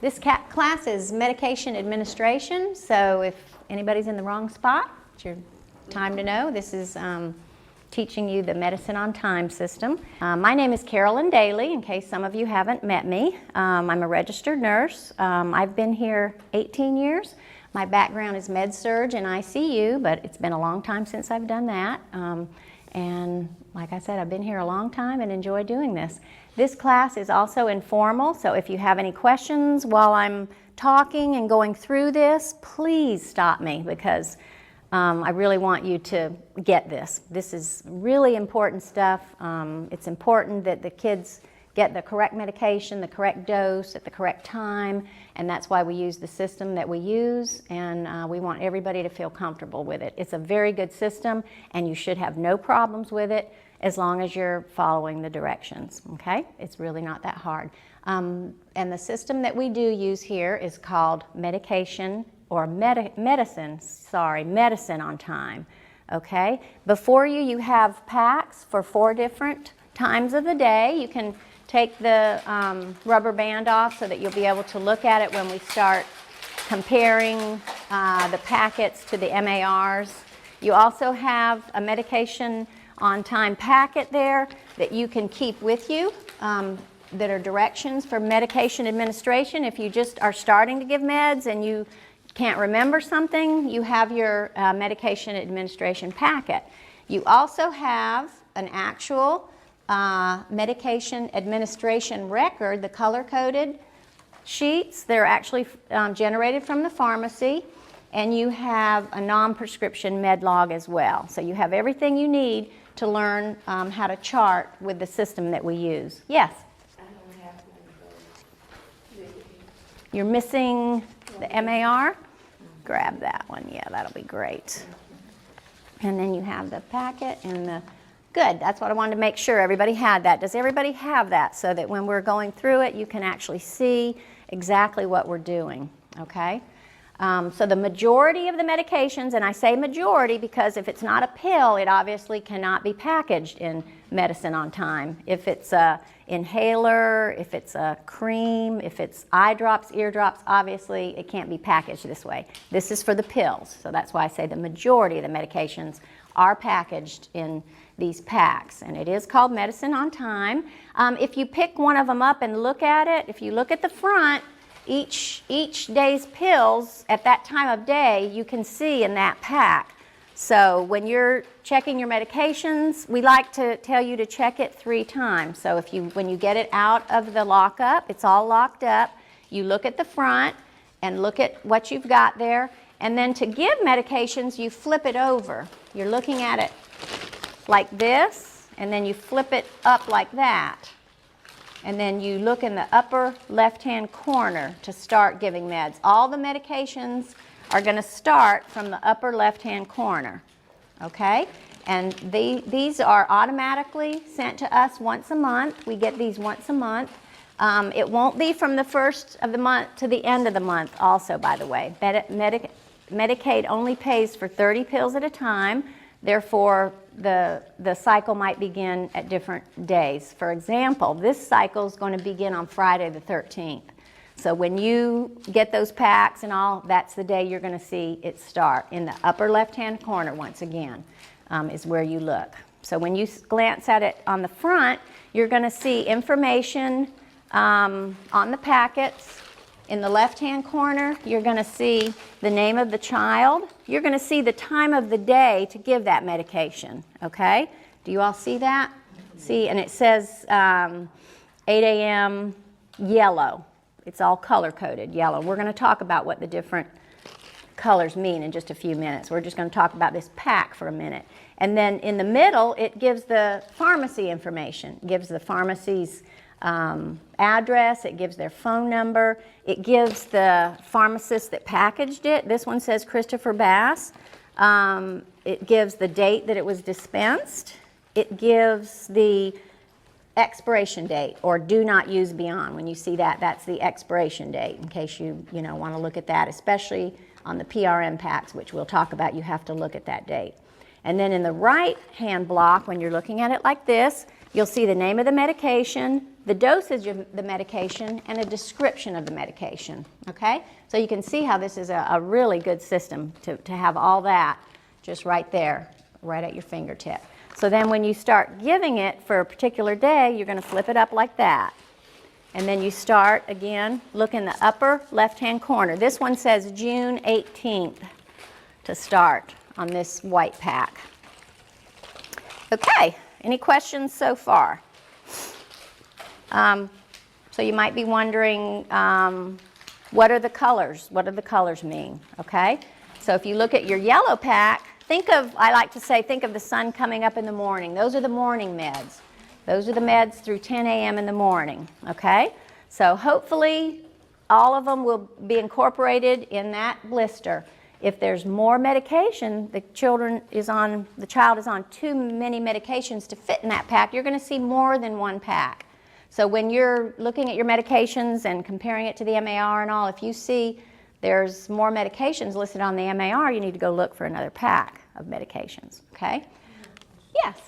This class is medication administration, so if anybody's in the wrong spot, it's your time to know. This is teaching you the medicine on time system. My name is Carolyn Daly, in case some of you haven't met me. I'm a registered nurse. I've been here 18 years. My background is med-surg and ICU, but it's been a long time since I've done that. And like I said, I've been here a long time and enjoy doing this. This class is also informal, so if you have any questions while I'm talking and going through this, please stop me, because I really want you to get this. This is really important stuff. It's important that the kids get the correct medication, the correct dose at the correct time, and that's why we use the system that we use, and we want everybody to feel comfortable with it. It's a very good system, and you should have no problems with it as long as you're following the directions, okay? It's really not that hard. And the system that we do use here is called medication or medicine on time, okay? Before you have packs for 4 different times of the day. You can take the rubber band off so that you'll be able to look at it when we start comparing the packets to the MARs. You also have a medication on time packet there that you can keep with you that are directions for medication administration. If you just are starting to give meds and you can't remember something, you have your medication administration packet. You also have an actual medication administration record, the color-coded sheets. They're actually generated from the pharmacy, and you have a non-prescription med log as well. So you have everything you need to learn how to chart with the system that we use. Yes? I don't have one of those. You're missing the MAR? Grab that one. Yeah, that'll be great. And then you have the packet and the... Good, that's what I wanted to make sure everybody had that. Does everybody have that, so that when we're going through it, you can actually see exactly what we're doing, okay? So the majority of the medications, and I say majority because if it's not a pill, it obviously cannot be packaged in medicine on time. If it's a inhaler, if it's a cream, if it's eye drops, ear drops, obviously it can't be packaged this way. This is for the pills, so that's why I say the majority of the medications are packaged in these packs, and it is called medicine on time. If you pick one of them up and look at it, if you look at the front, each day's pills at that time of day you can see in that pack. So when you're checking your medications, we like to tell you to check it 3 times. So when you get it out of the lockup, it's all locked up, you look at the front and look at what you've got there, and then to give medications you flip it over. You're looking at it like this, and then you flip it up like that. And then you look in the upper left-hand corner to start giving meds. All the medications are going to start from the upper left-hand corner, okay? And these are automatically sent to us once a month. We get these once a month. It won't be from the first of the month to the end of the month also, by the way. Medicaid only pays for 30 pills at a time. Therefore, the cycle might begin at different days. For example, this cycle is going to begin on Friday the 13th. So when you get those packs and all, that's the day you're going to see it start. In the upper left-hand corner, once again, is where you look. So when you glance at it on the front, you're going to see information on the packets. In the left-hand corner, you're going to see the name of the child. You're going to see the time of the day to give that medication, okay? Do you all see that? See, and it says 8 a.m. yellow. It's all color-coded, yellow. We're going to talk about what the different colors mean in just a few minutes. We're just going to talk about this pack for a minute. And then in the middle, it gives the pharmacy information. It gives the pharmacy's address, it gives their phone number, it gives the pharmacist that packaged it. This one says Christopher Bass. It gives the date that it was dispensed. It gives the expiration date, or do not use beyond. When you see that, that's the expiration date, in case you want to look at that, especially on the PRM packs, which we'll talk about. You have to look at that date. And then in the right-hand block, when you're looking at it like this, you'll see the name of the medication, the dosage of the medication, and a description of the medication, okay? So you can see how this is a really good system to have all that just right there, right at your fingertip. So then when you start giving it for a particular day, you're going to flip it up like that. And then you start, again, look in the upper left-hand corner. This one says June 18th to start on this white pack. Okay, any questions so far? So you might be wondering, what are the colors? What do the colors mean? Okay, so if you look at your yellow pack, I like to say, think of the sun coming up in the morning. Those are the morning meds. Those are the meds through 10 a.m. in the morning, okay? So hopefully all of them will be incorporated in that blister. If there's more medication, the child is on too many medications to fit in that pack, you're going to see more than one pack. So when you're looking at your medications and comparing it to the MAR and all, if you see there's more medications listed on the MAR, you need to go look for another pack of medications, okay? Yes?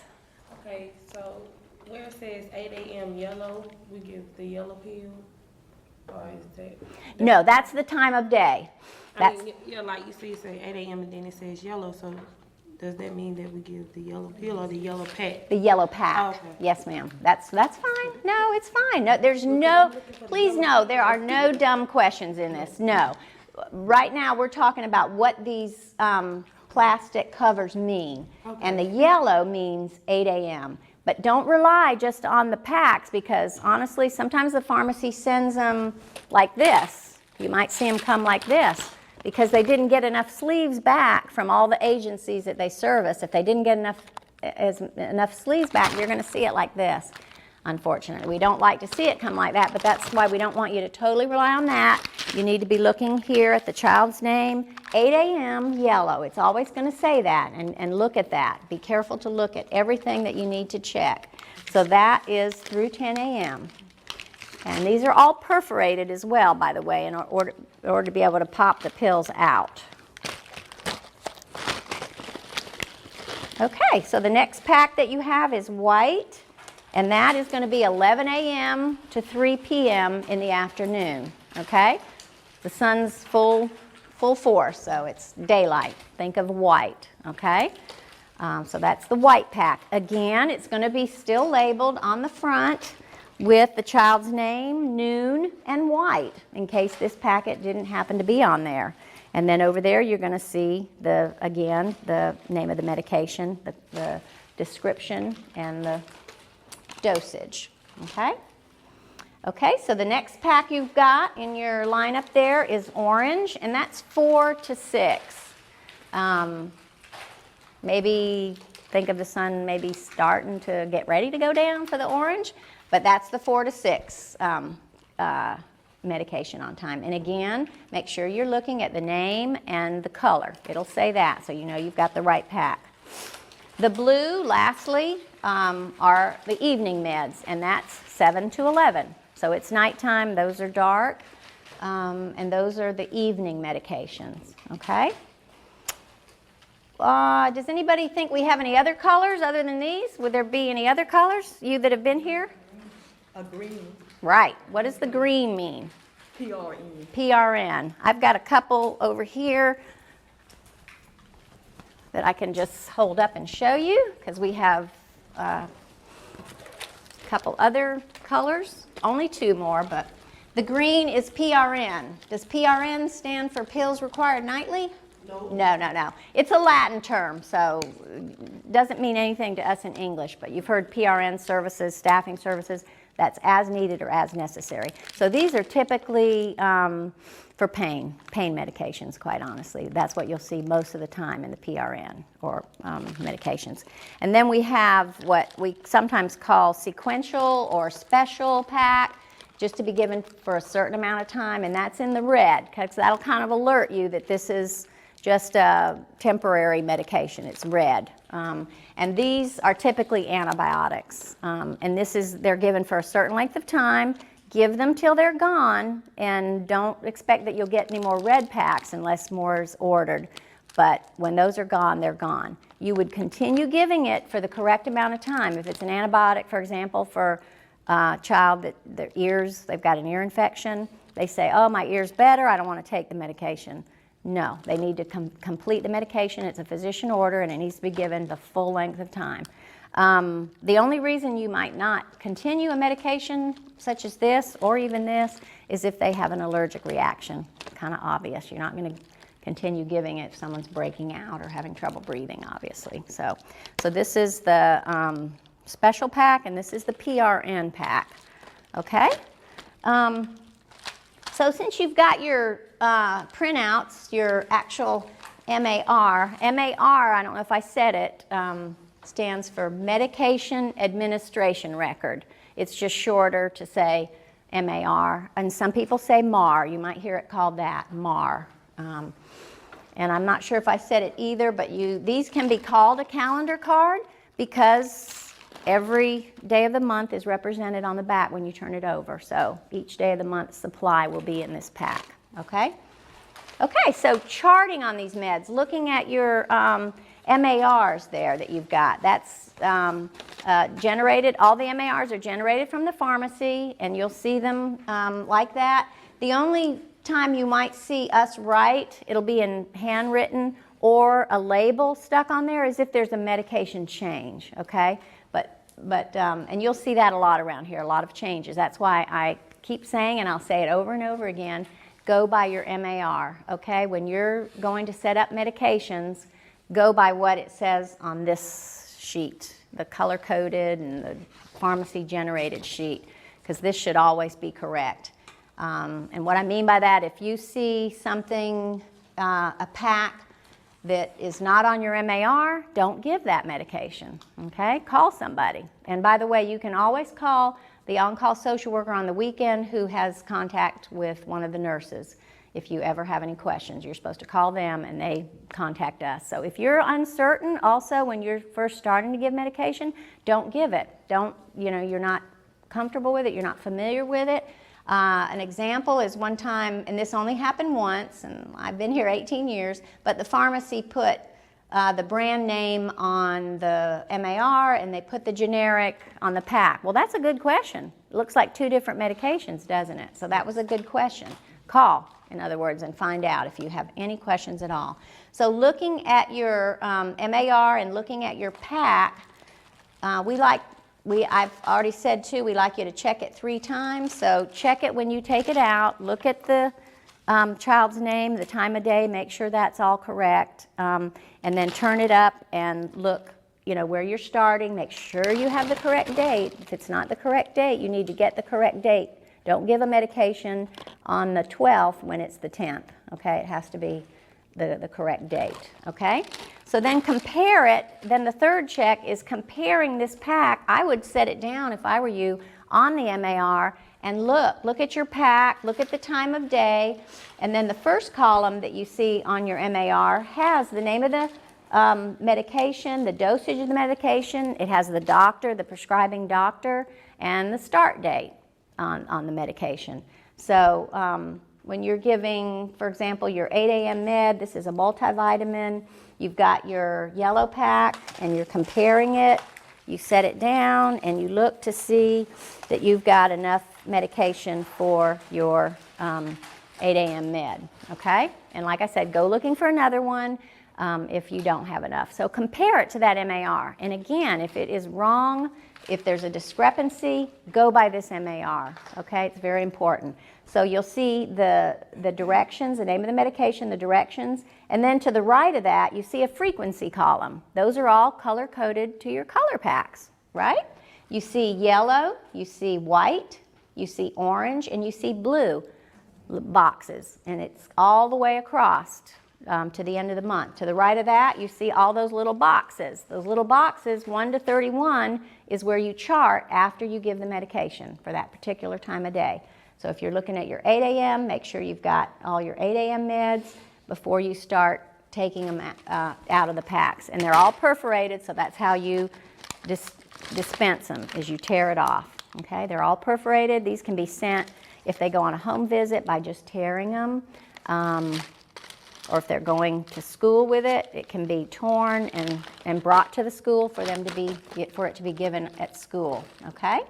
Okay, so where it says 8 a.m. yellow, we give the yellow pill? Or is that? No, that's the time of day. I mean, yeah, like you see, it say 8 a.m. and then it says yellow, so does that mean that we give the yellow pill or the yellow pack? The yellow pack. Okay. Yes, ma'am. That's fine. No, it's fine. No, please no, there are no dumb questions in this. No. Right now we're talking about what these plastic covers mean. Okay. And the yellow means 8 a.m. But don't rely just on the packs, because honestly, sometimes the pharmacy sends them like this. You might see them come like this because they didn't get enough sleeves back from all the agencies that they service. If they didn't get enough sleeves back, you're going to see it like this. Unfortunately, we don't like to see it come like that, but that's why we don't want you to totally rely on that. You need to be looking here at the child's name, 8 a.m. yellow. It's always going to say that, and look at that. Be careful to look at everything that you need to check. So that is through 10 a.m. And these are all perforated as well, by the way, in order to be able to pop the pills out. Okay, so the next pack that you have is white. And that is going to be 11 a.m. to 3 p.m. in the afternoon, okay? The sun's full force, so it's daylight. Think of white, okay? So that's the white pack. Again, it's going to be still labeled on the front with the child's name, noon, and white, in case this packet didn't happen to be on there. And then over there, you're going to see, again, the name of the medication, the description, and the dosage, okay? Okay, so the next pack you've got in your lineup there is orange, and that's 4 to 6. Maybe think of the sun maybe starting to get ready to go down for the orange, but that's the 4 to 6 medication on time. And again, make sure you're looking at the name and the color. It'll say that, so you know you've got the right pack. The blue, lastly, are the evening meds, and that's 7 to 11. So it's nighttime, those are dark, and those are the evening medications, okay? Does anybody think we have any other colors other than these? Would there be any other colors, you that have been here? A green. Right. What does the green mean? PRN. PRN. I've got a couple over here that I can just hold up and show you, because we have a couple other colors, only 2 more, but the green is PRN. Does PRN stand for pills required nightly? No. No. It's a Latin term, so it doesn't mean anything to us in English, but you've heard PRN services, staffing services. That's as needed or as necessary. So these are typically for pain medications, quite honestly. That's what you'll see most of the time in the PRN or medications. And then we have what we sometimes call sequential or special pack, just to be given for a certain amount of time, and that's in the red, because that'll kind of alert you that this is just a temporary medication. It's red. And these are typically antibiotics. And they're given for a certain length of time. Give them till they're gone, and don't expect that you'll get any more red packs unless more is ordered. But when those are gone, they're gone. you would continue giving it for the correct amount of time. If it's an antibiotic, for example, for a child that their ears, they've got an ear infection, they say, oh, my ear's better, I don't want to take the medication. No, they need to complete the medication. It's a physician order, and it needs to be given the full length of time. The only reason you might not continue a medication such as this or even this is if they have an allergic reaction. Kind of obvious. You're not going to continue giving it if someone's breaking out or having trouble breathing, obviously. So this is the special pack, and this is the PRN pack. Okay? So since you've got your printouts, your actual MAR, I don't know if I said it, stands for Medication Administration Record. It's just shorter to say MAR, and some people say MAR. You might hear it called that, MAR. And I'm not sure if I said it either, but these can be called a calendar card because every day of the month is represented on the back when you turn it over. So each day of the month supply will be in this pack, okay? Okay, so charting on these meds, looking at your MARs there that you've got. That's generated, all the MARs are generated from the pharmacy, and you'll see them like that. The only time you might see us write, it'll be in handwritten or a label stuck on there, is if there's a medication change, okay? And you'll see that a lot around here, a lot of changes. That's why I keep saying, and I'll say it over and over again, go by your MAR, okay? When you're going to set up medications, go by what it says on this sheet, the color-coded and the pharmacy-generated sheet, because this should always be correct. And what I mean by that, if you see something, a pack that is not on your MAR, don't give that medication, okay? Call somebody. And by the way, you can always call the on-call social worker on the weekend who has contact with one of the nurses. If you ever have any questions, you're supposed to call them and they contact us. So if you're uncertain also when you're first starting to give medication, don't give it. You're not comfortable with it, you're not familiar with it. An example is one time, and this only happened once, and I've been here 18 years, but the pharmacy put the brand name on the MAR and they put the generic on the pack. Well, that's a good question. It looks like two different medications, doesn't it? So that was a good question. Call, in other words, and find out if you have any questions at all. So looking at your MAR and looking at your pack, I've already said too, we like you to check it 3 times. So check it when you take it out. Look at the child's name, the time of day, make sure that's all correct. And then turn it up and look, where you're starting. Make sure you have the correct date. If it's not the correct date, you need to get the correct date. Don't give a medication on the 12th when it's the 10th, okay? It has to be the correct date, okay? So then compare it. Then the third check is comparing this pack. I would set it down if I were you on the MAR and look at your pack, look at the time of day, and then the first column that you see on your MAR has the name of the medication, the dosage of the medication. It has the doctor, the prescribing doctor, and the start date on the medication. So when you're giving, for example, your 8 a.m. med, this is a multivitamin, you've got your yellow pack and you're comparing it, you set it down and you look to see that you've got enough medication for your 8 a.m. med, okay? And like I said, go looking for another one if you don't have enough. So compare it to that MAR. And again, if it is wrong, if there's a discrepancy, go by this MAR, okay? It's very important. So you'll see the directions, the name of the medication, the directions, and then to the right of that, you see a frequency column. Those are all color-coded to your color packs, right? You see yellow, you see white, you see orange, and you see blue boxes, and it's all the way across to the end of the month. To the right of that, you see all those little boxes. Those little boxes, 1 to 31, is where you chart after you give the medication for that particular time of day. So if you're looking at your 8 a.m., make sure you've got all your 8 a.m. meds before you start taking them out of the packs. And they're all perforated, so that's how you dispense them, is you tear it off. Okay, they're all perforated. These can be sent if they go on a home visit by just tearing them. or if they're going to school with it, it can be torn and brought to the school for them to for it to be given at school, okay?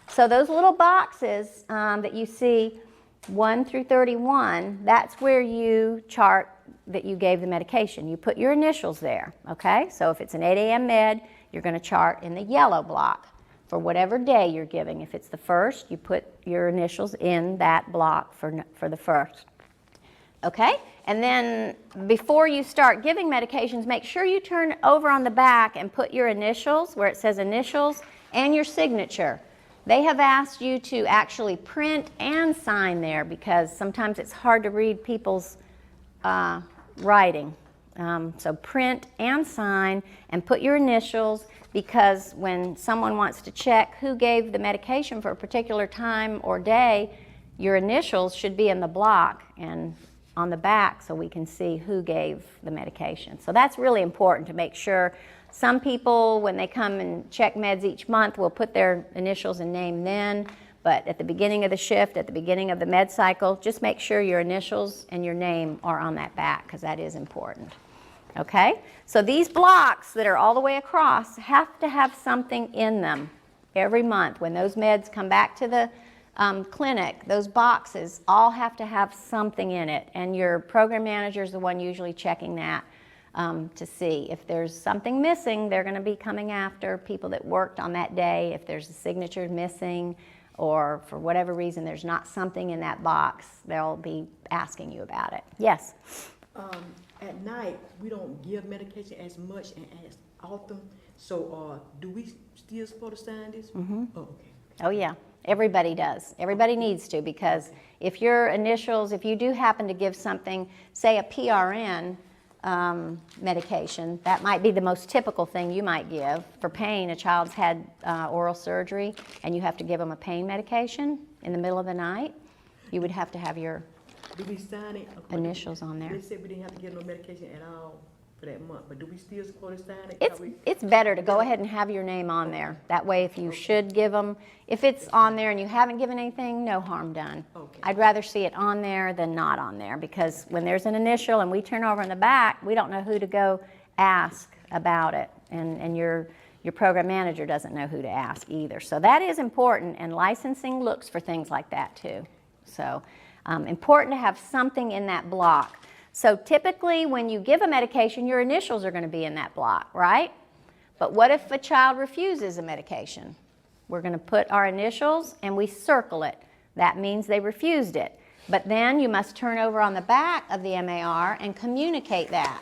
So those little boxes that you see 1 through 31, that's where you chart that you gave the medication. You put your initials there, okay? So if it's an 8 a.m. med, you're going to chart in the yellow block for whatever day you're giving. If it's the first, you put your initials in that block for the first, okay? And then before you start giving medications, make sure you turn over on the back and put your initials where it says initials and your signature. They have asked you to actually print and sign there because sometimes it's hard to read people's writing. So print and sign and put your initials, because when someone wants to check who gave the medication for a particular time or day, your initials should be in the block and on the back so we can see who gave the medication. So that's really important to make sure. Some people, when they come and check meds each month, will put their initials and name then, but at the beginning of the shift, at the beginning of the med cycle, just make sure your initials and your name are on that back, because that is important. Okay? So these blocks that are all the way across have to have something in them every month. When those meds come back to the clinic, those boxes all have to have something in it, and your program manager is the one usually checking that to see. If there's something missing, they're going to be coming after people that worked on that day. If there's a signature missing, or for whatever reason there's not something in that box, they'll be asking you about it. Yes? At night, we don't give medication as much and as often, so do we still supposed to sign this? Mm-hmm. Oh, okay. Oh yeah, everybody does. Everybody needs to, because if your initials, if you do happen to give something, say a PRN medication, that might be the most typical thing you might give. For pain, a child's had oral surgery and you have to give them a pain medication in the middle of the night, you would have to have your Do we sign it? initials on there. They said we didn't have to give no medication at all for that month, but do we still supposed to sign it? It's better to go ahead and have your name on there. That way, if you should give them, if it's on there and you haven't given anything, no harm done. Okay. I'd rather see it on there than not on there, because when there's an initial and we turn over in the back, we don't know who to go ask about it, and your program manager doesn't know who to ask either. So that is important, and licensing looks for things like that too. So important to have something in that block. So typically when you give a medication, your initials are going to be in that block, right? But what if a child refuses a medication? We're going to put our initials and we circle it. That means they refused it. But then you must turn over on the back of the MAR and communicate that.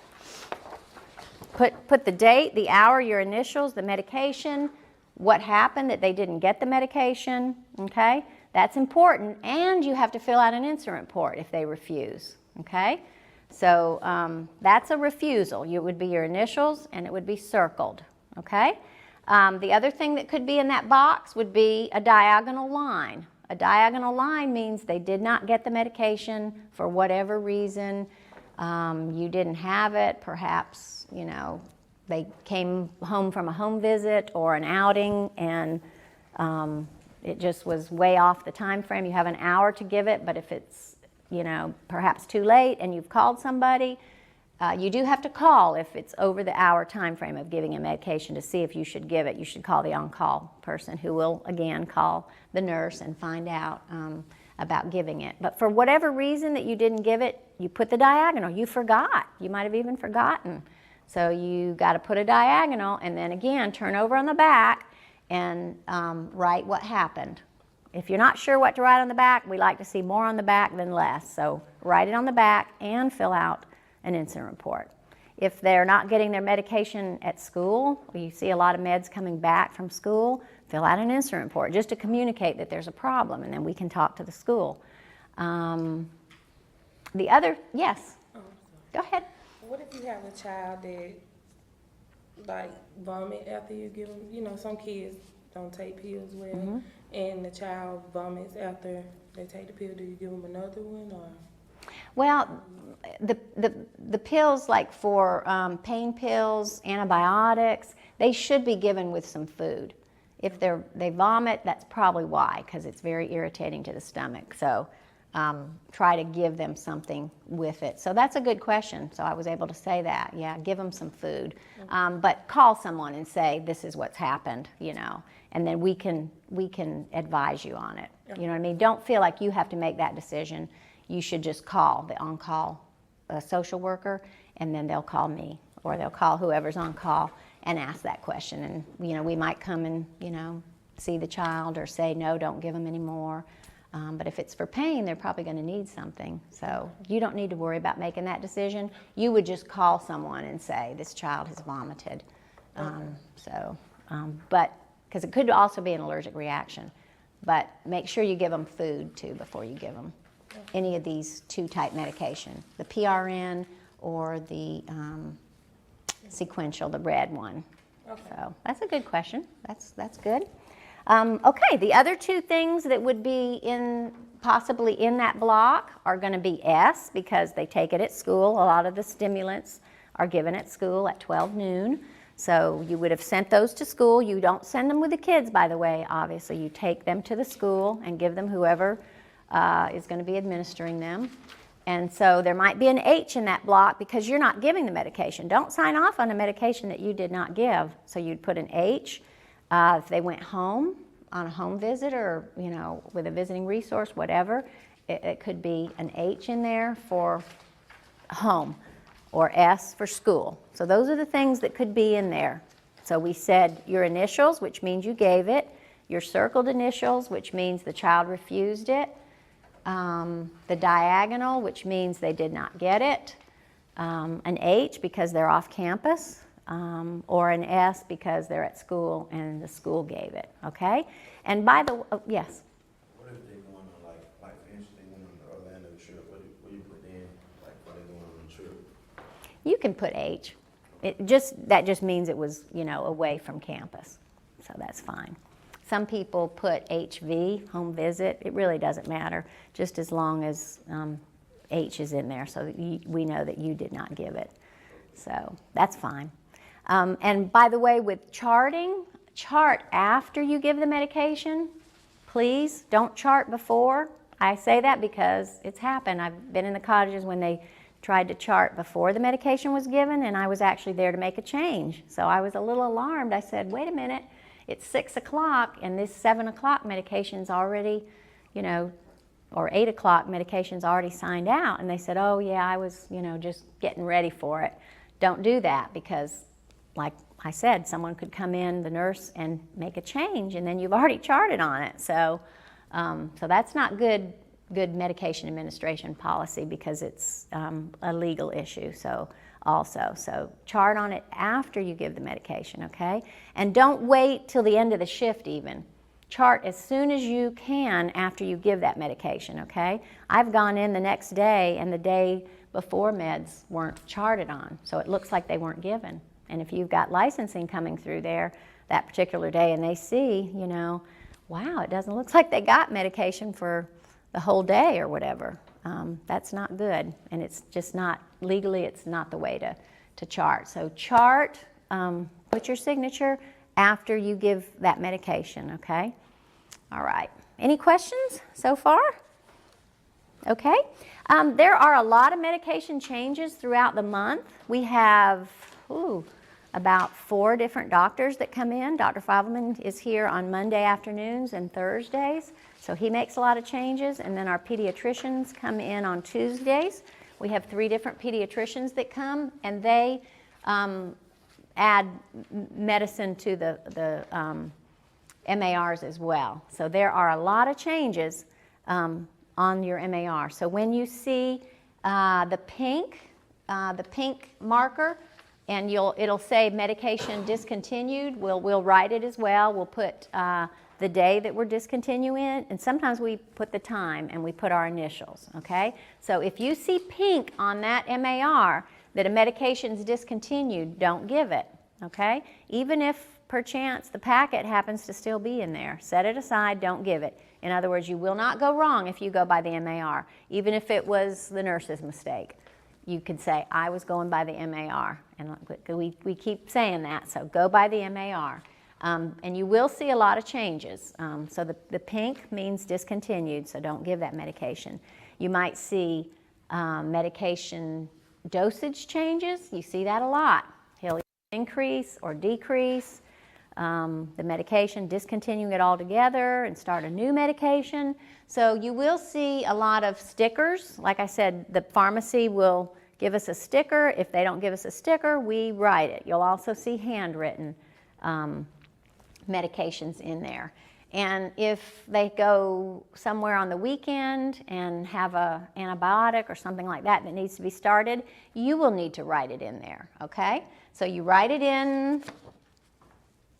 Put the date, the hour, your initials, the medication, what happened, that they didn't get the medication, okay? That's important, and you have to fill out an incident report if they refuse, okay? So that's a refusal. It would be your initials and it would be circled, okay? The other thing that could be in that box would be a diagonal line. A diagonal line means they did not get the medication for whatever reason. You didn't have it, perhaps, you know, they came home from a home visit or an outing and it just was way off the time frame. You have an hour to give it, but if it's, you know, perhaps too late and you've called somebody, you do have to call if it's over the hour time frame of giving a medication to see if you should give it. You should call the on-call person, who will again call the nurse and find out about giving it. But for whatever reason that you didn't give it, you put the diagonal. You forgot. You might have even forgotten. So you got to put a diagonal and then again turn over on the back and write what happened. If you're not sure what to write on the back, we like to see more on the back than less. So write it on the back and fill out an incident report. If they're not getting their medication at school, or you see a lot of meds coming back from school, fill out an incident report just to communicate that there's a problem, and then we can talk to the school. The other, yes, go ahead. What if you have a child that like vomit after you give them, you know, some kids don't take pills well, and the child vomits after they take the pill, do you give them another one, or? Well, the pills, like for pain pills, antibiotics, they should be given with some food. If they vomit, that's probably why, because it's very irritating to the stomach. So try to give them something with it. So that's a good question. So I was able to say that. Yeah, give them some food. But call someone and say, this is what's happened, you know, and then we can advise you on it. You know what I mean? Don't feel like you have to make that decision. You should just call the on-call social worker, and then they'll call me, or they'll call whoever's on call and ask that question. And, you know, we might come and, you know, see the child or say, no, don't give them anymore. But if it's for pain, they're probably going to need something. So you don't need to worry about making that decision. You would just call someone and say, this child has vomited. But because it could also be an allergic reaction. But make sure you give them food, too, before you give them any of these 2-type medication, the PRN or the sequential, the red one. Okay. So that's a good question. That's good. Okay, the other 2 things that would be possibly in that block are going to be S, because they take it at school. A lot of the stimulants are given at school at 12 noon. So you would have sent those to school. You don't send them with the kids, by the way, obviously. You take them to the school and give them whoever is going to be administering them. And so there might be an H in that block because you're not giving the medication. Don't sign off on a medication that you did not give. So you'd put an H. If they went home on a home visit, or, you know, with a visiting resource, whatever, it could be an H in there for home, or S for school. So those are the things that could be in there. So we said your initials, which means you gave it, your circled initials, which means the child refused it, the diagonal, which means they did not get it, an H because they're off campus, or an S because they're at school and the school gave it, okay? And by the, yes? What if they're going on, like for instance, they went on the Orlando trip, what do you put in, like, when they're going on the trip? You can put H. That just means it was, you know, away from campus, so that's fine. Some people put HV, home visit. It really doesn't matter, just as long as H is in there, so that we know that you did not give it. So that's fine. And by the way, with charting, chart after you give the medication. Please don't chart before. I say that because it's happened. I've been in the cottages when they tried to chart before the medication was given, and I was actually there to make a change. So I was a little alarmed. I said, wait a minute, it's 6 o'clock and this 7 o'clock medication's already, you know, or 8 o'clock medication's already signed out. And they said, oh yeah, I was, you know, just getting ready for it. Don't do that, because like I said, someone could come in, the nurse, and make a change, and then you've already charted on it. So, so that's not good medication administration policy, because it's a legal issue. So chart on it after you give the medication, okay? And don't wait till the end of the shift even. Chart as soon as you can after you give that medication, okay? I've gone in the next day, and the day before meds weren't charted on, so it looks like they weren't given. And if you've got licensing coming through there that particular day and they see, you know, wow, it doesn't look like they got medication for the whole day or whatever, that's not good. And it's just not, legally, it's not the way to chart. So chart, put your signature after you give that medication, okay? All right. Any questions so far? Okay. There are a lot of medication changes throughout the month. We have, about 4 different doctors that come in. Dr. Feivelman is here on Monday afternoons and Thursdays, so he makes a lot of changes. And then our pediatricians come in on Tuesdays. We have 3 different pediatricians that come, and they add medicine to the MARs as well. So there are a lot of changes on your MAR. So when you see the pink marker, and it'll say medication discontinued, we'll write it as well. We'll put the day that we're discontinuing, and sometimes we put the time and we put our initials, okay? So if you see pink on that MAR that a medication's discontinued, don't give it, okay? Even if perchance the packet happens to still be in there, set it aside, don't give it. In other words, you will not go wrong if you go by the MAR, even if it was the nurse's mistake. You could say, I was going by the MAR, and we keep saying that, so go by the MAR. And you will see a lot of changes. So the pink means discontinued, so don't give that medication. You might see medication dosage changes. You see that a lot. He'll increase or decrease the medication, discontinuing it altogether and start a new medication. So you will see a lot of stickers. Like I said, the pharmacy will give us a sticker. If they don't give us a sticker, we write it. You'll also see handwritten medications in there. And if they go somewhere on the weekend and have an antibiotic or something like that that needs to be started, you will need to write it in there, okay? So you write it in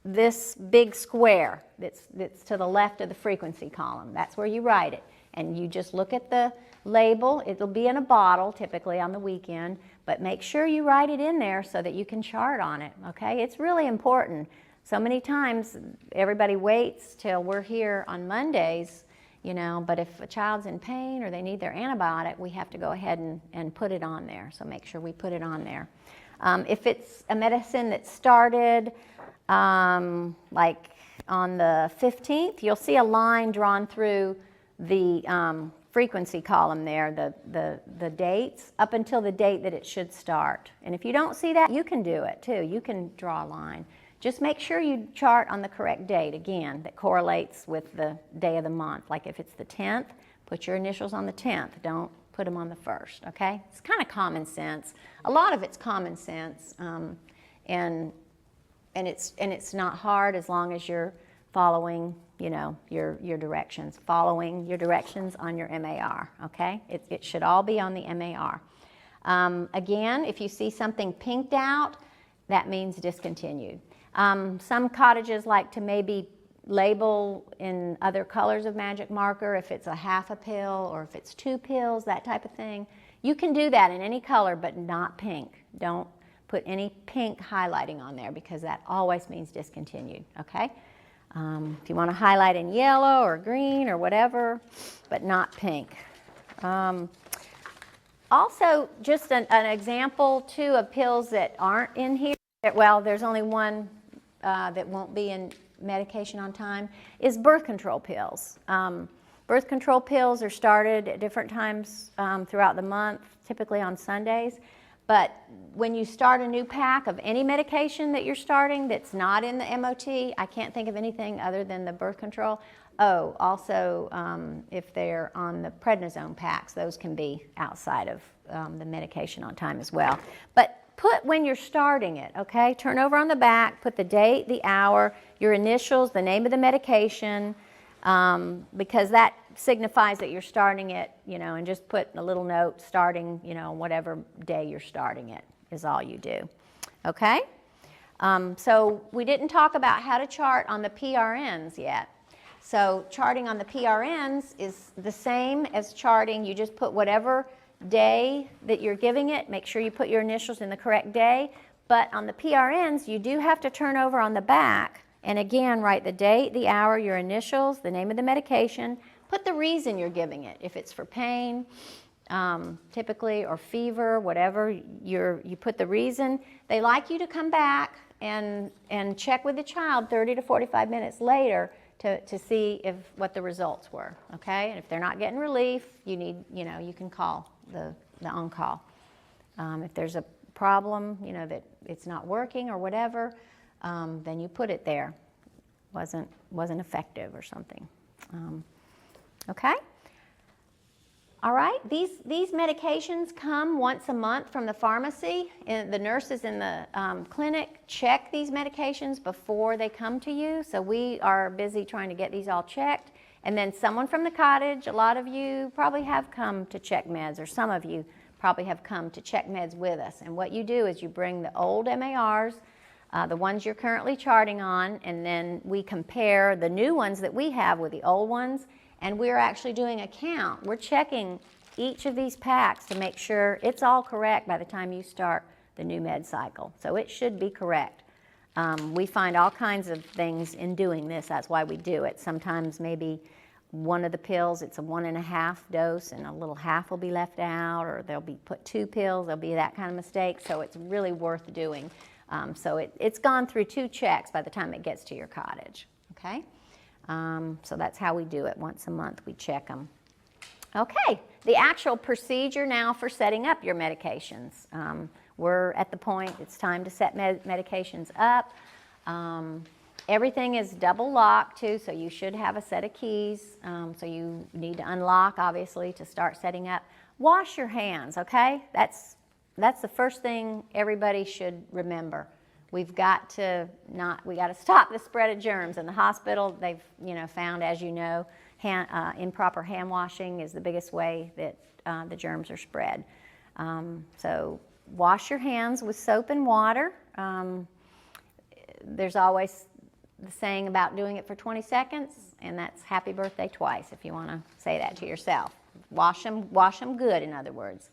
this big square that's to the left of the frequency column. That's where you write it. And you just look at the label. It'll be in a bottle, typically on the weekend, but make sure you write it in there so that you can chart on it, okay? It's really important. So many times everybody waits till we're here on Mondays, you know, but if a child's in pain or they need their antibiotic, we have to go ahead and put it on there. So make sure we put it on there. If it's a medicine that started like on the 15th, you'll see a line drawn through the frequency column there, the dates, up until the date that it should start. And if you don't see that, you can do it too. You can draw a line. Just make sure you chart on the correct date, again, that correlates with the day of the month. Like if it's the 10th, put your initials on the 10th. Don't put them on the 1st, okay? It's kind of common sense. A lot of it's common sense, and it's not hard as long as you're following, you know, your directions, following your directions on your MAR, okay? It should all be on the MAR. Again, if you see something pinked out, that means discontinued. Some cottages like to maybe label in other colors of magic marker if it's a half a pill or if it's 2 pills, that type of thing. You can do that in any color, but not pink. Don't put any pink highlighting on there because that always means discontinued, okay? If you want to highlight in yellow or green or whatever, but not pink. Also, just an example too of pills that aren't in here. Well, there's only one that won't be in medication on time, is birth control pills. Birth control pills are started at different times throughout the month, typically on Sundays. But when you start a new pack of any medication that you're starting that's not in the MOT, I can't think of anything other than the birth control. Oh, also, if they're on the prednisone packs, those can be outside of the medication on time as well. But put when you're starting it, okay? Turn over on the back, put the date, the hour, your initials, the name of the medication, because that signifies that you're starting it, you know, and just put a little note starting, you know, whatever day you're starting it is all you do, okay? So we didn't talk about how to chart on the PRNs yet. So charting on the PRNs is the same as charting. You just put whatever day that you're giving it, make sure you put your initials in the correct day. But on the PRNs, you do have to turn over on the back and again write the date, the hour, your initials, the name of the medication, put the reason you're giving it. If it's for pain, typically, or fever, whatever, you put the reason. They like you to come back and check with the child 30 to 45 minutes later to see what the results were, okay? And if they're not getting relief, you need, you know, you can call the on-call. If there's a problem, you know, that it's not working or whatever, then you put it there. Wasn't effective or something. Okay? All right, these medications come once a month from the pharmacy. And the nurses in the clinic check these medications before they come to you. So we are busy trying to get these all checked. And then someone from the cottage, a lot of you probably have come to check meds, or some of you probably have come to check meds with us. And what you do is you bring the old MARs, the ones you're currently charting on, and then we compare the new ones that we have with the old ones. And we're actually doing a count. We're checking each of these packs to make sure it's all correct by the time you start the new med cycle. So it should be correct. We find all kinds of things in doing this. That's why we do it. Sometimes maybe one of the pills, it's a 1.5 dose and a little half will be left out, or they'll be put 2 pills. There'll be that kind of mistake. So it's really worth doing. So it's gone through 2 checks by the time it gets to your cottage. Okay? So that's how we do it. Once a month we check them. Okay, the actual procedure now for setting up your medications. We're at the point, it's time to set medications up. Everything is double locked too, so you should have a set of keys. So you need to unlock, obviously, to start setting up. Wash your hands, okay? That's the first thing everybody should remember. We've got to stop the spread of germs. In the hospital, they've found, as you know, improper hand washing is the biggest way that the germs are spread. So wash your hands with soap and water. There's always the saying about doing it for 20 seconds, and that's happy birthday twice if you want to say that to yourself. Wash them good, in other words.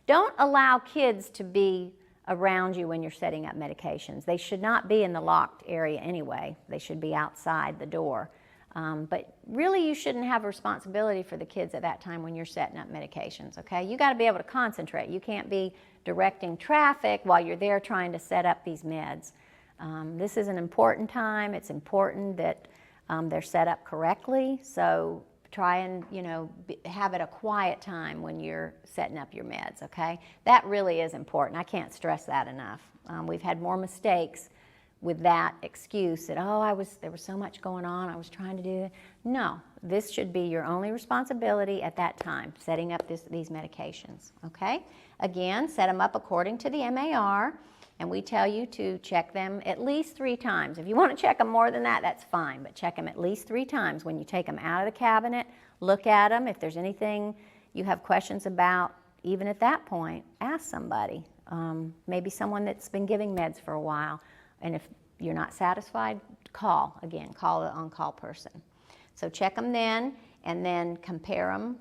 Don't allow kids to be around you when you're setting up medications. They should not be in the locked area anyway. They should be outside the door. But really, you shouldn't have a responsibility for the kids at that time when you're setting up medications, okay? You got to be able to concentrate. You can't be directing traffic while you're there trying to set up these meds. This is an important time. It's important that they're set up correctly. So try and, have it a quiet time when you're setting up your meds, okay? That really is important. I can't stress that enough. We've had more mistakes with that excuse that, there was so much going on, I was trying to do it. No, this should be your only responsibility at that time, setting up these medications, okay? Again, set them up according to the MAR, and we tell you to check them at least 3 times. If you want to check them more than that, that's fine, but check them at least 3 times. When you take them out of the cabinet, look at them. If there's anything you have questions about, even at that point, ask somebody. Maybe someone that's been giving meds for a while. And if you're not satisfied, call the on-call person. So check them then, and then compare them.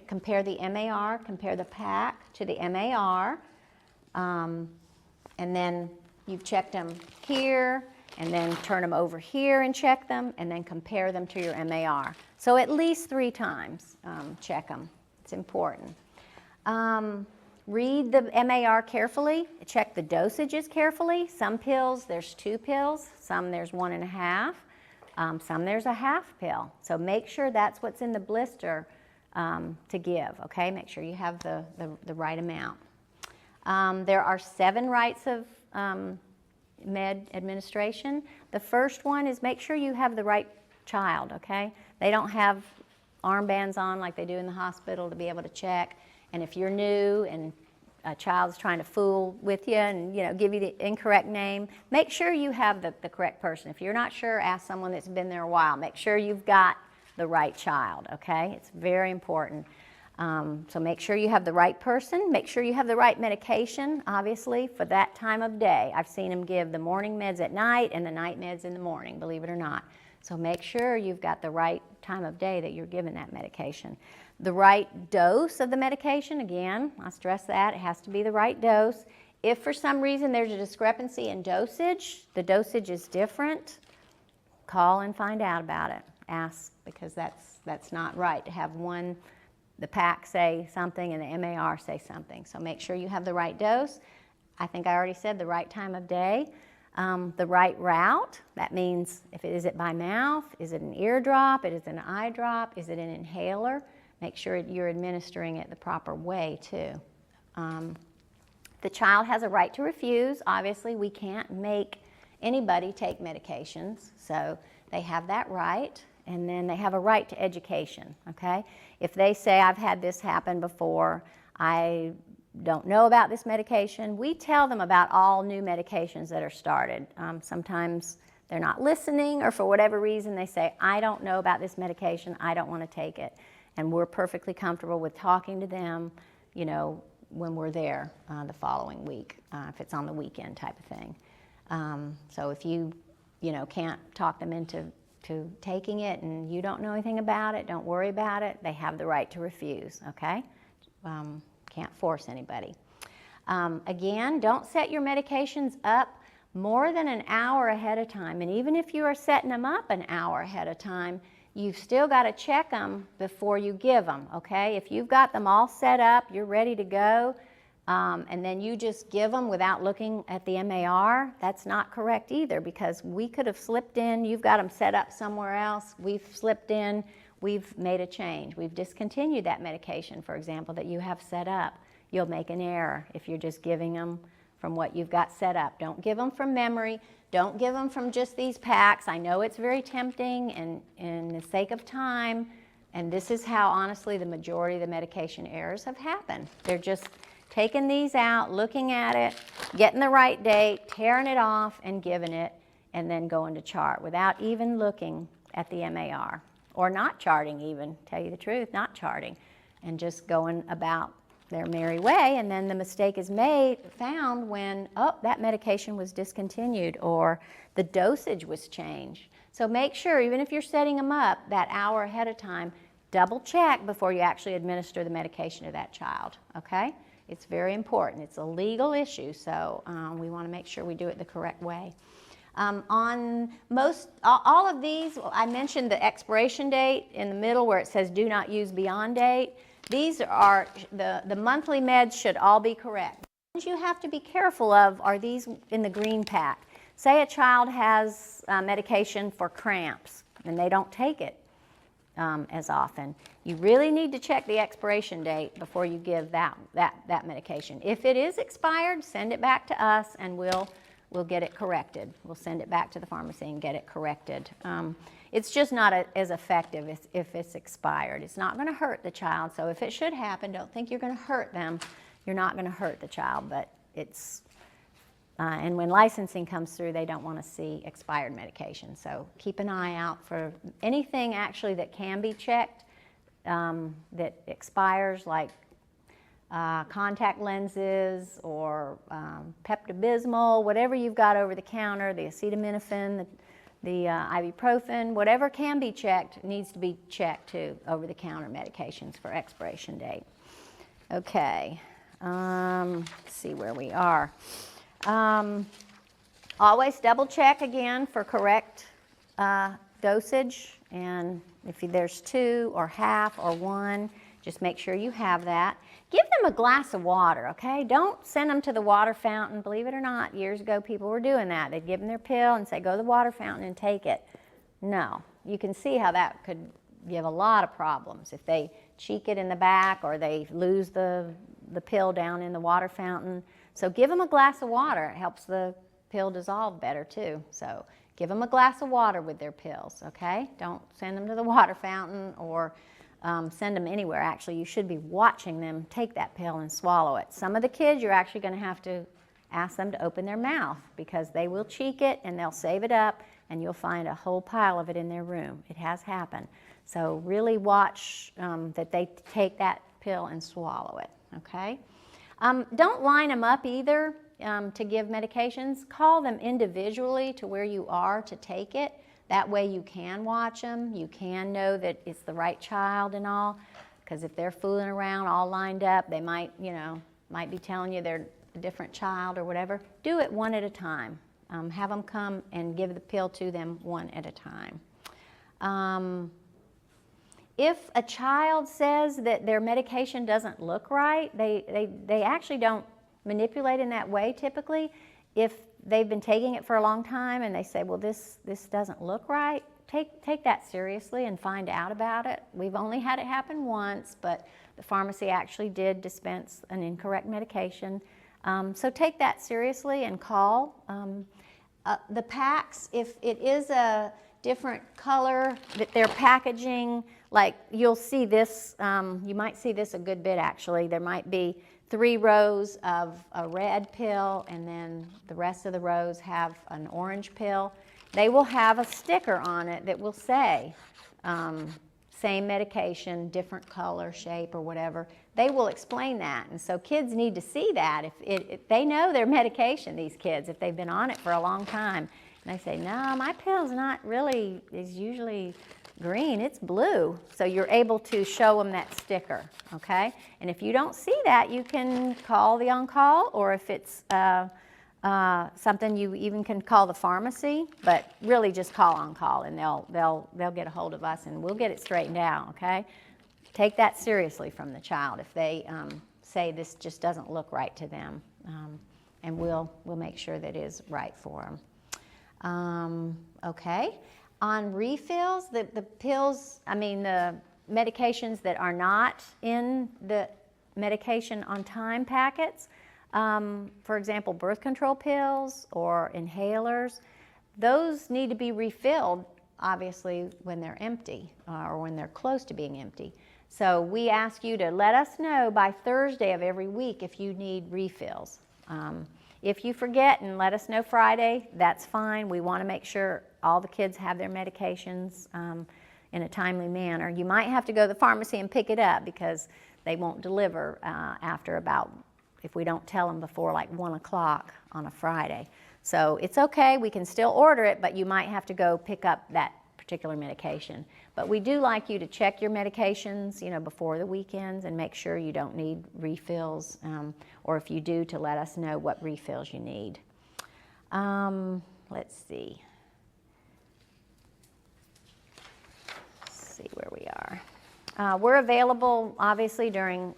Compare the MAR, compare the pack to the MAR. And then you've checked them here, and then turn them over here and check them, and then compare them to your MAR. So at least 3 times, check them. It's important. Read the MAR carefully. Check the dosages carefully. Some pills, there's 2 pills. Some there's 1.5. Some there's a half pill. So make sure that's what's in the blister to give, okay? Make sure you have the right amount. There are 7 rights of med administration. The first one is make sure you have the right child, okay? They don't have armbands on like they do in the hospital to be able to check. And if you're new and a child's trying to fool with you and give you the incorrect name, make sure you have the correct person. If you're not sure, ask someone that's been there a while. Make sure you've got the right child, okay? It's very important. So make sure you have the right person. Make sure you have the right medication, obviously, for that time of day. I've seen them give the morning meds at night and the night meds in the morning, believe it or not. So make sure you've got the right time of day that you're giving that medication. The right dose of the medication, again, I stress that, it has to be the right dose. If for some reason there's a discrepancy in dosage, the dosage is different, call and find out about it. Ask, because that's not right to have the pack say something and the MAR say something. So make sure you have the right dose. I think I already said the right time of day. The right route, that means is it by mouth, is it an ear drop, is it an eye drop, is it an inhaler? Make sure you're administering it the proper way too. The child has a right to refuse. Obviously, we can't make anybody take medications, so they have that right. And then they have a right to education, okay? If they say, I've had this happen before, I don't know about this medication, we tell them about all new medications that are started. Sometimes they're not listening, or for whatever reason they say, I don't know about this medication, I don't want to take it. And we're perfectly comfortable with talking to them, when we're there the following week, if it's on the weekend type of thing. So if you, can't talk them into taking it and you don't know anything about it, don't worry about it. They have the right to refuse, okay? Can't force anybody. Again, don't set your medications up more than an hour ahead of time. And even if you are setting them up an hour ahead of time, you've still got to check them before you give them, okay? If you've got them all set up, you're ready to go, and then you just give them without looking at the MAR, that's not correct either, because we could have slipped in, you've got them set up somewhere else, we've slipped in, we've made a change. We've discontinued that medication, for example, that you have set up. You'll make an error if you're just giving them from what you've got set up. Don't give them from memory. Don't give them from just these packs. I know it's very tempting, and in the sake of time, and this is how, honestly, the majority of the medication errors have happened. They're just taking these out, looking at it, getting the right date, tearing it off, and giving it, and then going to chart without even looking at the MAR. Or not charting even, tell you the truth, not charting, and just going about their merry way, and then the mistake is found when, oh, that medication was discontinued or the dosage was changed. So make sure, even if you're setting them up that hour ahead of time, double check before you actually administer the medication to that child, okay? It's very important. It's a legal issue, so we want to make sure we do it the correct way. On all of these, I mentioned the expiration date in the middle where it says do not use beyond date. These are, the monthly meds should all be correct. What you have to be careful of are these in the green pack. Say a child has medication for cramps and they don't take it as often. You really need to check the expiration date before you give that medication. If it is expired, send it back to us and we'll get it corrected. We'll send it back to the pharmacy and get it corrected. It's just not as effective if it's expired. It's not going to hurt the child, so if it should happen, don't think you're going to hurt them. You're not going to hurt the child, but it's, and when licensing comes through, they don't want to see expired medication. So keep an eye out for anything actually that can be checked that expires, like contact lenses or Pepto-Bismol, whatever you've got over the counter, the acetaminophen, the ibuprofen, whatever can be checked needs to be checked too, over-the-counter medications for expiration date. Okay, let's see where we are. Always double check again for correct dosage, and if there's 2 or half or 1, just make sure you have that. Give them a glass of water, okay? Don't send them to the water fountain. Believe it or not, years ago people were doing that. They'd give them their pill and say, go to the water fountain and take it. No, you can see how that could give a lot of problems. If they cheek it in the back or they lose the pill down in the water fountain. So give them a glass of water. It helps the pill dissolve better too. So give them a glass of water with their pills, okay? Don't send them to the water fountain or send them anywhere. Actually, you should be watching them take that pill and swallow it. Some of the kids, you're actually going to have to ask them to open their mouth because they will cheek it and they'll save it up and you'll find a whole pile of it in their room. It has happened. So really watch that they take that pill and swallow it, okay? Don't line them up either to give medications. Call them individually to where you are to take it. That way you can watch them, you can know that it's the right child and all, because if they're fooling around all lined up, they might be telling you they're a different child or whatever. Do it one at a time. Have them come and give the pill to them one at a time. If a child says that their medication doesn't look right, they actually don't manipulate in that way typically. If they've been taking it for a long time and they say, well, this doesn't look right, take that seriously and find out about it. We've only had it happen once, but the pharmacy actually did dispense an incorrect medication. So take that seriously and call. The packs, if it is a different color that they're packaging, like you'll see this, you might see this a good bit actually. There might be 3 rows of a red pill and then the rest of the rows have an orange pill. They will have a sticker on it that will say same medication, different color, shape, or whatever. They will explain that, and so kids need to see that. If they know their medication, these kids, if they've been on it for a long time, and they say, no, my pill's not really, is usually green, it's blue. So you're able to show them that sticker, okay? And if you don't see that, you can call the on-call, or if it's something, you even can call the pharmacy, but really just call on-call and they'll get a hold of us and we'll get it straightened out, okay? Take that seriously from the child if they say this just doesn't look right to them, and we'll make sure that it is right for them. Okay. On refills, the pills, I mean the medications that are not in the medication on time packets, for example, birth control pills or inhalers, those need to be refilled, obviously, when they're empty or when they're close to being empty. So we ask you to let us know by Thursday of every week if you need refills. If you forget and let us know Friday, that's fine. We want to make sure all the kids have their medications in a timely manner. You might have to go to the pharmacy and pick it up because they won't deliver after about, if we don't tell them before like 1 o'clock on a Friday. So it's okay, we can still order it, but you might have to go pick up that particular medication. But we do like you to check your medications, you know, before the weekends and make sure you don't need refills, or if you do, to let us know what refills you need. Let's see. Where we are. We're available obviously during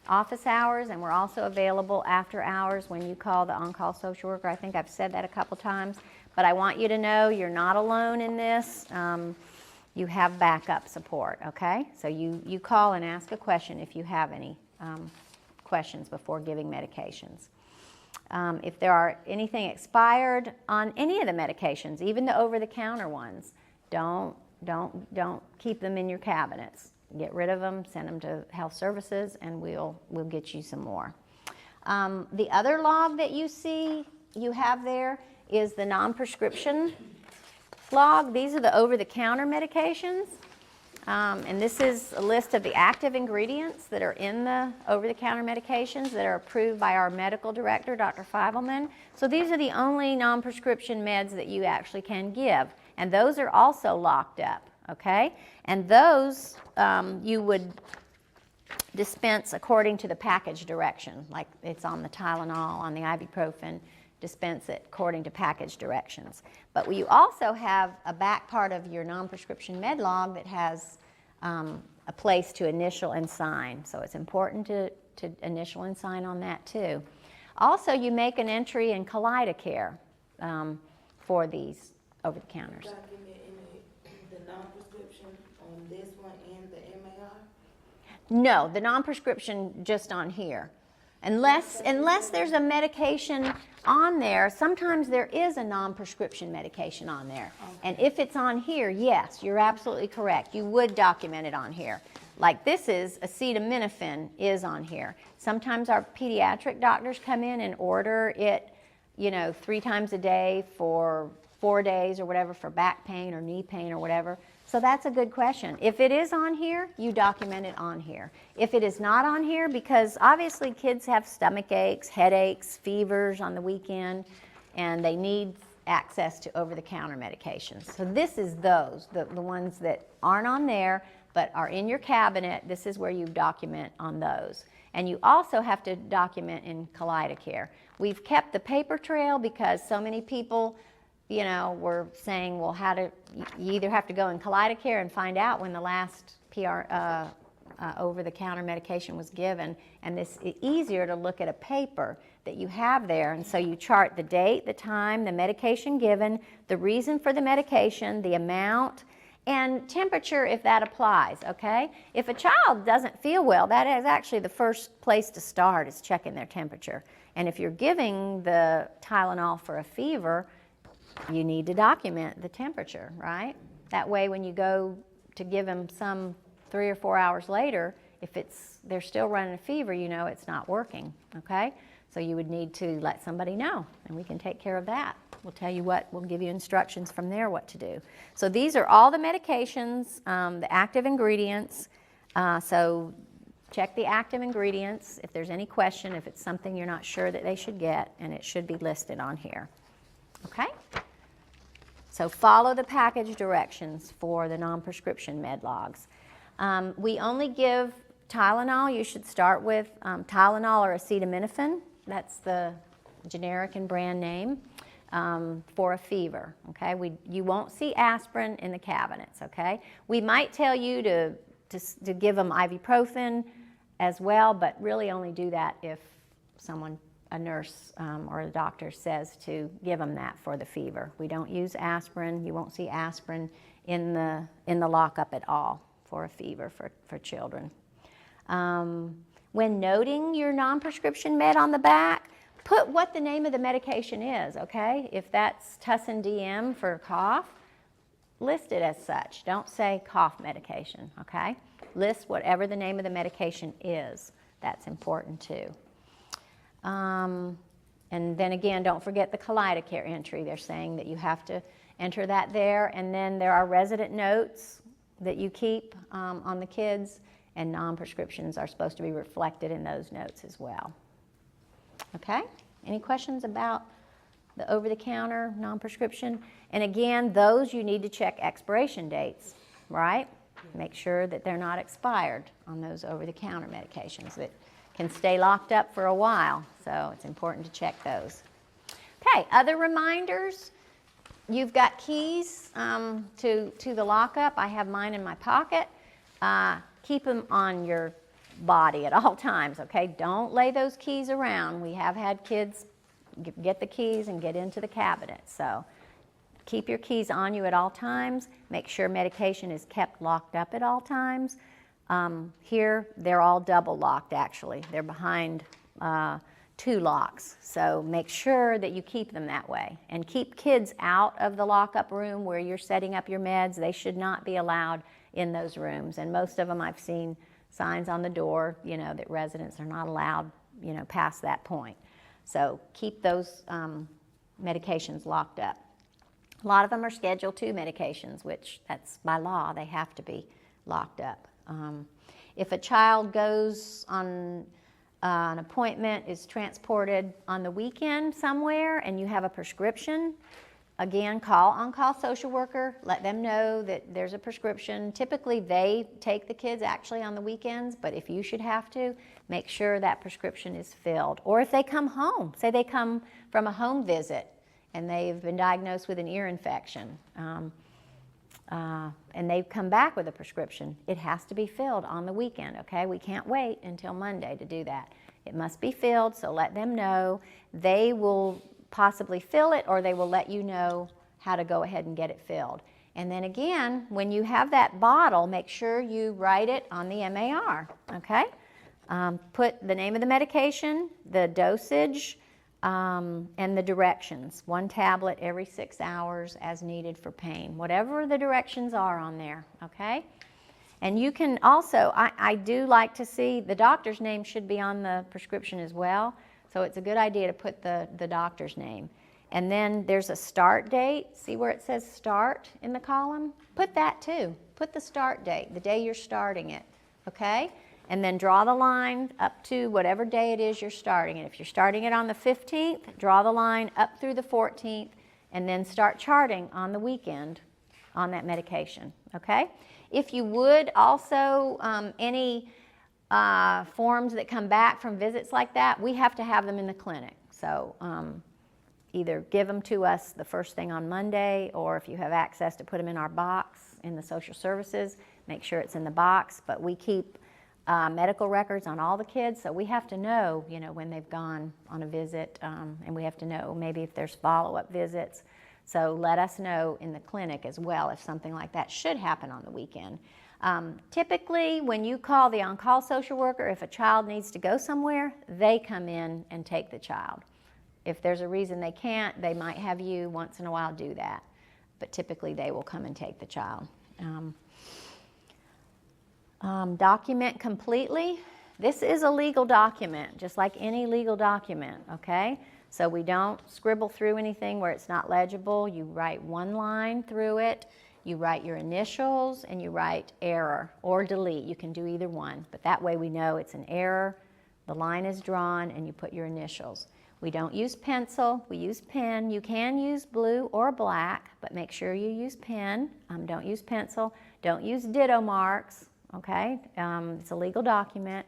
office hours, and we're also available after hours when you call the on-call social worker. I think I've said that a couple times, but I want you to know you're not alone in this. You have backup support, okay? So you call and ask a question if you have any questions before giving medications. If there are anything expired on any of the medications, even the over-the-counter ones, don't keep them in your cabinets. Get rid of them, send them to health services, and we'll get you some more. The other log that you see you have there is the non-prescription log. These are the over-the-counter medications, and this is a list of the active ingredients that are in the over-the-counter medications that are approved by our medical director, Dr. Feivelman. So these are the only non-prescription meds that you actually can give, and those are also locked up, okay? And those you would dispense according to the package direction, like it's on the Tylenol, on the ibuprofen, dispense it according to package directions. But you also have a back part of your non-prescription med log that has a place to initial and sign. So it's important to initial and sign on that too. Also, you make an entry in KaleidCare for these over-the-counters. Document in the non-prescription on this one and the MAR? No, the non-prescription just on here. Unless there's a medication on there, sometimes there is a non-prescription medication on there. Okay. And if it's on here, yes, you're absolutely correct. You would document it on here. Like this is, acetaminophen is on here. Sometimes our pediatric doctors come in and order it, you know, 3 times a day for 4 days or whatever for back pain or knee pain or whatever. So that's a good question. If it is on here, you document it on here. If it is not on here, because obviously kids have stomach aches, headaches, fevers on the weekend, and they need access to over-the-counter medications. So this is those, the ones that aren't on there but are in your cabinet. This is where you document on those. And you also have to document in KaleidCare. We've kept the paper trail because so many people, you know, we're saying, well, you either have to go in KaleidCare and find out when the last over-the-counter medication was given, and this is easier to look at a paper that you have there, and so you chart the date, the time, the medication given, the reason for the medication, the amount, and temperature if that applies, okay? If a child doesn't feel well, that is actually the first place to start, is checking their temperature. And if you're giving the Tylenol for a fever, you need to document the temperature, right? That way when you go to give them some 3 or 4 hours later, if they're still running a fever, you know it's not working, okay? So you would need to let somebody know, and we can take care of that. We'll tell you we'll give you instructions from there what to do. So these are all the medications, the active ingredients. So check the active ingredients if there's any question, if it's something you're not sure that they should get, and it should be listed on here. Okay? So follow the package directions for the non-prescription med logs. We only give Tylenol. You should start with Tylenol or acetaminophen. That's the generic and brand name for a fever. Okay? You won't see aspirin in the cabinets. Okay? We might tell you to give them ibuprofen as well, but really only do that if a nurse or a doctor says to give them that for the fever. We don't use aspirin. You won't see aspirin in the lockup at all for a fever for children. When noting your non-prescription med on the back, put what the name of the medication is, okay? If that's Tussin DM for cough, list it as such. Don't say cough medication, okay? List whatever the name of the medication is. That's important too. And then again, don't forget the KaleidCare entry. They're saying that you have to enter that there. And then there are resident notes that you keep on the kids, and non-prescriptions are supposed to be reflected in those notes as well. Okay? Any questions about the over-the-counter non-prescription? And again, those you need to check expiration dates, right? Make sure that they're not expired on those over-the-counter medications that can stay locked up for a while. So it's important to check those. Okay, other reminders. You've got keys to the lockup. I have mine in my pocket. Keep them on your body at all times, okay? Don't lay those keys around. We have had kids get the keys and get into the cabinet. So keep your keys on you at all times. Make sure medication is kept locked up at all times. Here, they're all double locked actually. They're behind 2 locks. So make sure that you keep them that way. And keep kids out of the lockup room where you're setting up your meds. They should not be allowed in those rooms. And most of them, I've seen signs on the door, you know, that residents are not allowed, you know, past that point. So keep those medications locked up. A lot of them are Schedule II medications, which that's by law, they have to be locked up. If a child goes on an appointment, is transported on the weekend somewhere, and you have a prescription, again, call on-call social worker, let them know that there's a prescription. Typically, they take the kids actually on the weekends, but if you should have to, make sure that prescription is filled. Or if they come home, say they come from a home visit and they've been diagnosed with an ear infection, and they've come back with a prescription, it has to be filled on the weekend, okay? We can't wait until Monday to do that. It must be filled, so let them know. They will possibly fill it, or they will let you know how to go ahead and get it filled. And then again, when you have that bottle, make sure you write it on the MAR, okay? Put the name of the medication, the dosage, and the directions. 1 tablet every 6 hours as needed for pain. Whatever the directions are on there, okay? And you can also, I do like to see, the doctor's name should be on the prescription as well. So it's a good idea to put the doctor's name. And then there's a start date. See where it says start in the column? Put that too. Put the start date, the day you're starting it, okay? And then draw the line up to whatever day it is you're starting it. If you're starting it on the 15th, draw the line up through the 14th, and then start charting on the weekend on that medication, okay? If you would also, any forms that come back from visits like that, we have to have them in the clinic. So either give them to us the first thing on Monday, or if you have access to put them in our box in the social services, make sure it's in the box. But we keep medical records on all the kids, so we have to know, you know, when they've gone on a visit, and we have to know maybe if there's follow-up visits. So let us know in the clinic as well if something like that should happen on the weekend. Typically, when you call the on-call social worker, if a child needs to go somewhere, they come in and take the child. If there's a reason they can't, they might have you once in a while do that. But typically, they will come and take the child. Document completely. This is a legal document, just like any legal document, okay? So we don't scribble through anything where it's not legible. You write 1 line through it. You write your initials, and you write error or delete. You can do either one, but that way we know it's an error, the line is drawn, and you put your initials. We don't use pencil, we use pen. You can use blue or black, but make sure you use pen. Don't use pencil. Don't use ditto marks, okay? It's a legal document.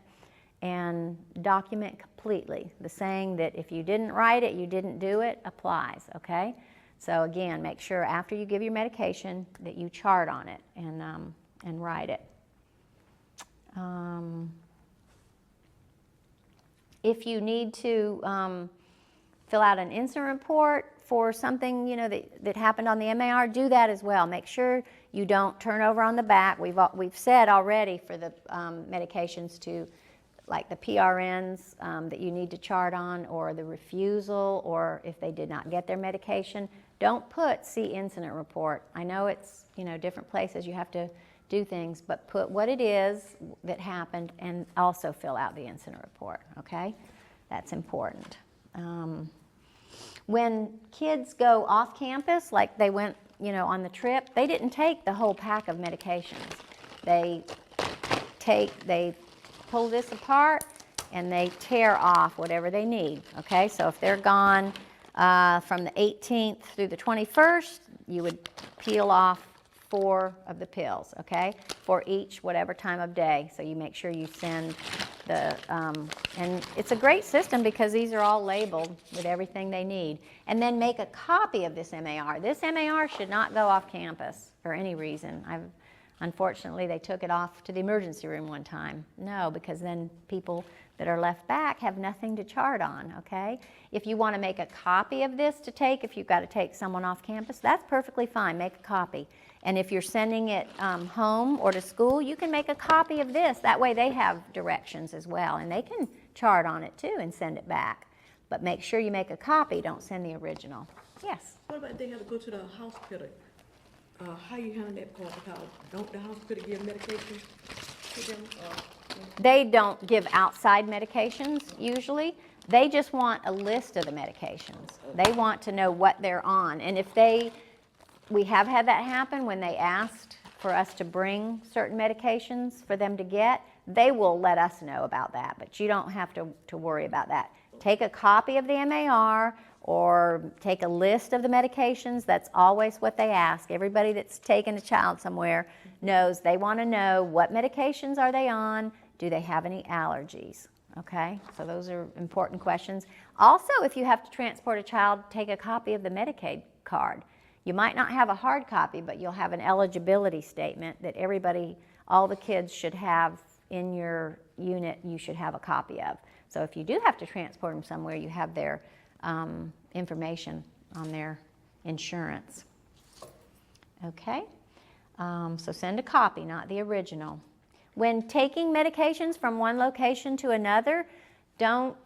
And document completely. The saying that if you didn't write it, you didn't do it applies, okay? So again, make sure after you give your medication that you chart on it and write it. If you need to fill out an incident report for something, that happened on the MAR, do that as well. Make sure you don't turn over on the back. We've said already for the medications to, like the PRNs that you need to chart on, or the refusal, or if they did not get their medication, don't put see incident report. I know it's, different places you have to do things, but put what it is that happened and also fill out the incident report, okay? That's important. When kids go off campus, like they went, on the trip, they didn't take the whole pack of medications. They pull this apart and they tear off whatever they need, okay? So if they're gone from the 18th through the 21st, you would peel off 4 of the pills, okay, for each whatever time of day. So you make sure you send the, and it's a great system because these are all labeled with everything they need. And then make a copy of this MAR. This MAR should not go off campus for any reason. Unfortunately, they took it off to the emergency room one time. No, because then people that are left back have nothing to chart on, okay? If you want to make a copy of this to take, if you've got to take someone off campus, that's perfectly fine. Make a copy. And if you're sending it home or to school, you can make a copy of this. That way they have directions as well, and they can chart on it too and send it back. But make sure you make a copy. Don't send the original. Yes? What about if they have to go to the hospital? How you handle that part? Because don't the hospital give medication to them? They don't give outside medications usually. They just want a list of the medications. They want to know what they're on. And if we have had that happen when they asked for us to bring certain medications for them to get, they will let us know about that, but you don't have to worry about that. Take a copy of the MAR or take a list of the medications. That's always what they ask. Everybody that's taken a child somewhere knows they want to know what medications are they on, do they have any allergies, okay? So those are important questions. Also, if you have to transport a child, take a copy of the Medicaid card. You might not have a hard copy, but you'll have an eligibility statement that everybody, all the kids should have in your unit, you should have a copy of. So if you do have to transport them somewhere, you have their information on their insurance. Okay, so send a copy, not the original. When taking medications from one location to another, don't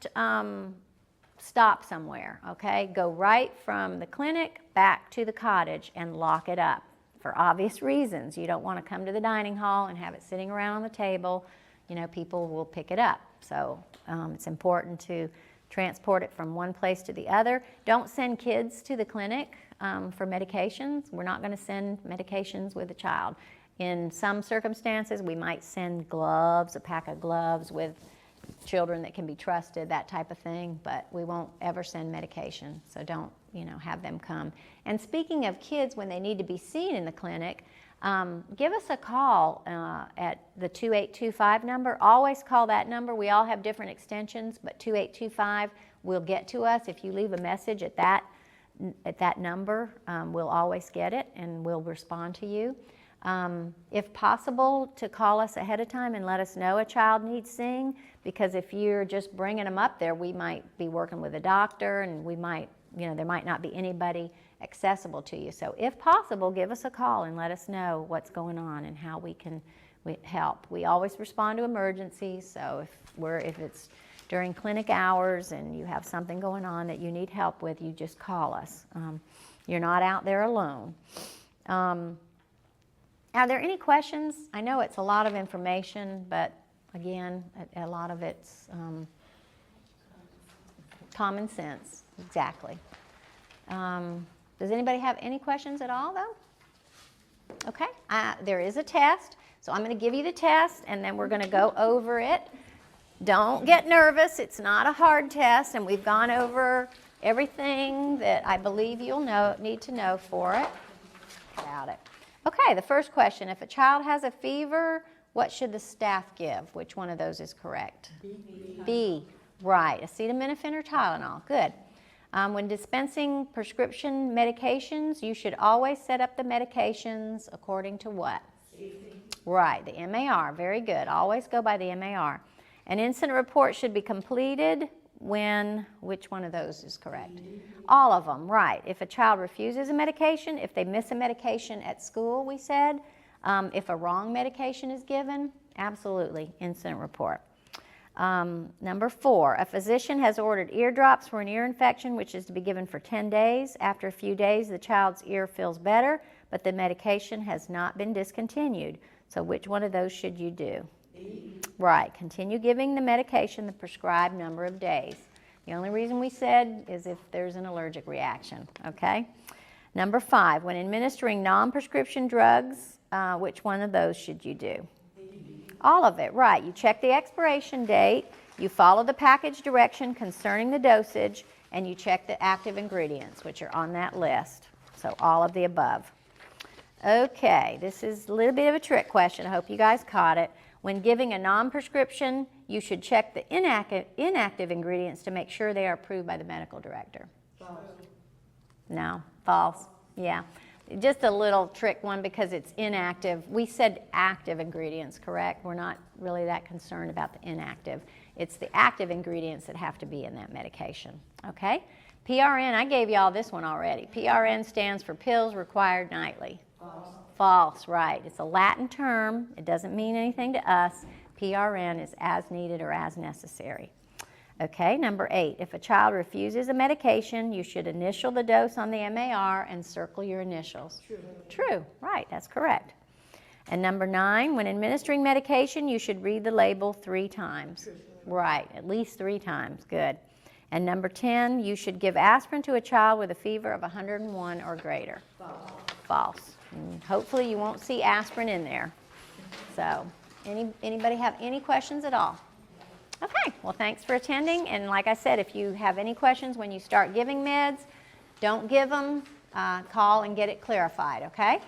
stop somewhere, okay? Go right from the clinic back to the cottage and lock it up for obvious reasons. You don't want to come to the dining hall and have it sitting around on the table. People will pick it up. So it's important to transport it from one place to the other. Don't send kids to the clinic for medications. We're not going to send medications with a child. In some circumstances, we might send gloves, a pack of gloves with children that can be trusted, that type of thing, but we won't ever send medication, so don't, have them come. And speaking of kids, when they need to be seen in the clinic, give us a call at the 2825 number. Always call that number. We all have different extensions, but 2825 will get to us. If you leave a message at that number, we'll always get it and we'll respond to you. If possible, to call us ahead of time and let us know a child needs seeing, because if you're just bringing them up there, we might be working with a doctor and we might, there might not be anybody accessible to you. So if possible, give us a call and let us know what's going on and how we can help. We always respond to emergencies, so if it's during clinic hours and you have something going on that you need help with, you just call us. You're not out there alone. Are there any questions? I know it's a lot of information, but again, a lot of it's common sense. Exactly. Does anybody have any questions at all, though? Okay, there is a test, so I'm going to give you the test, and then we're going to go over it. Don't get nervous. It's not a hard test, and we've gone over everything that I believe you'll need to know for it. About it. Okay, the first question, if a child has a fever, what should the staff give? Which one of those is correct? B. Right, acetaminophen or Tylenol. Good. When dispensing prescription medications, you should always set up the medications according to what? Right, the MAR. Very good. Always go by the MAR. An incident report should be completed which one of those is correct? All of them, right. If a child refuses a medication, if they miss a medication at school, we said, if a wrong medication is given, absolutely, incident report. Number 4, a physician has ordered eardrops for an ear infection, which is to be given for 10 days. After a few days, the child's ear feels better, but the medication has not been discontinued. So which one of those should you do? Right, continue giving the medication the prescribed number of days. The only reason we said is if there's an allergic reaction, okay? Number 5, when administering non-prescription drugs, which one of those should you do? All of it, right. You check the expiration date, you follow the package direction concerning the dosage, and you check the active ingredients, which are on that list. So all of the above. Okay, this is a little bit of a trick question. I hope you guys caught it. When giving a non-prescription, you should check the inactive ingredients to make sure they are approved by the medical director. False. No, false. Yeah. Just a little trick one because it's inactive. We said active ingredients, correct? We're not really that concerned about the inactive. It's the active ingredients that have to be in that medication, okay? PRN, I gave y'all this one already. PRN stands for pills required nightly. False. False, right. It's a Latin term. It doesn't mean anything to us. PRN is as needed or as necessary. Okay, number 8, if a child refuses a medication, you should initial the dose on the MAR and circle your initials. True, right, that's correct. And number 9, when administering medication, you should read the label 3 times. Right, at least 3 times, good. And number 10, you should give aspirin to a child with a fever of 101 or greater. False. False. And hopefully you won't see aspirin in there. So, anybody have any questions at all? Okay, well thanks for attending, and like I said, if you have any questions when you start giving meds, don't give them, call and get it clarified, okay?